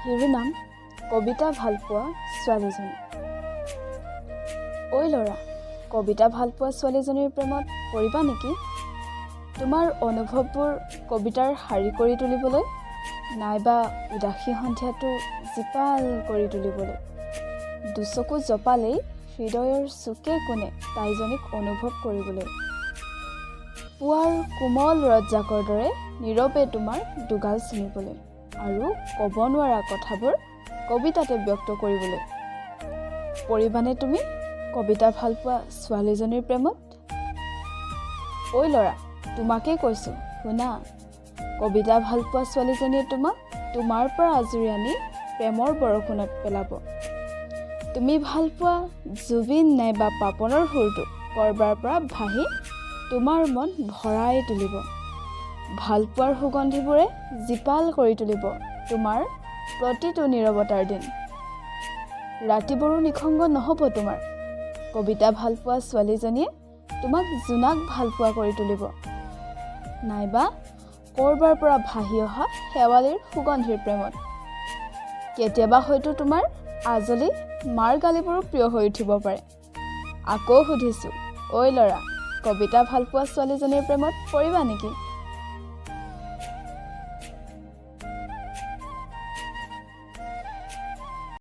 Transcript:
শিৰোনাম কবিতা ভালপোৱা ছোৱালীজনী। ঐ ল'ৰা, কবিতা ভালপোৱা ছোৱালীজনীৰ প্ৰেমত পৰিবা নেকি? তোমাৰ অনুভৱবোৰ কবিতাৰ শাৰী কৰি তুলিবলৈ, নাইবা উদাসী সন্ধিয়াটো জীপাল কৰি তুলিবলৈ। দুচকু জপালেই হৃদয়ৰ চুকে কোণে তাইজনীক অনুভৱ কৰিবলৈ। পুৱাৰ কোমল ৰজ্জাকৰ দৰে নীৰৱে তোমাৰ দুগাল চিনিবলৈ আৰু ক'ব নোৱাৰা কথাবোৰ কবিতাতে ব্যক্ত কৰিবলৈ। পৰিবানে তুমি কবিতা ভালপোৱা ছোৱালীজনীৰ প্ৰেমত? ঐ ল'ৰা, তোমাকেই কৈছোঁ শুনা, কবিতা ভালপোৱা ছোৱালীজনীয়ে তোমাক তোমাৰ পৰা আজৰি আনি প্ৰেমৰ বৰষুণত পেলাব। তুমি ভালপোৱা জুবিন নাইবা পাপনৰ সুৰটো কৰবাৰ পৰা ভাহি তোমাৰ মন ভৰাই তুলিব। ভালপোৱাৰ সুগন্ধিবোৰে জীপাল কৰি তুলিব তোমাৰ প্ৰতিটো নীৰৱতাৰ দিন। ৰাতিবোৰো নিসংগ নহ'ব তোমাৰ। কবিতা ভালপোৱা ছোৱালীজনীয়ে তোমাক জোনাক ভালপোৱা কৰি তুলিব, নাইবা ক'ৰবাৰ পৰা ভাহি অহা শেৱালিৰ সুগন্ধিৰ প্ৰেমত। কেতিয়াবা হয়তো তোমাৰ আজলি মাৰ গালিবোৰো প্ৰিয় হৈ উঠিব পাৰে। আকৌ সুধিছোঁ, ঐ ল'ৰা, কবিতা ভালপোৱা ছোৱালীজনীৰ প্ৰেমত পৰিবা নেকি?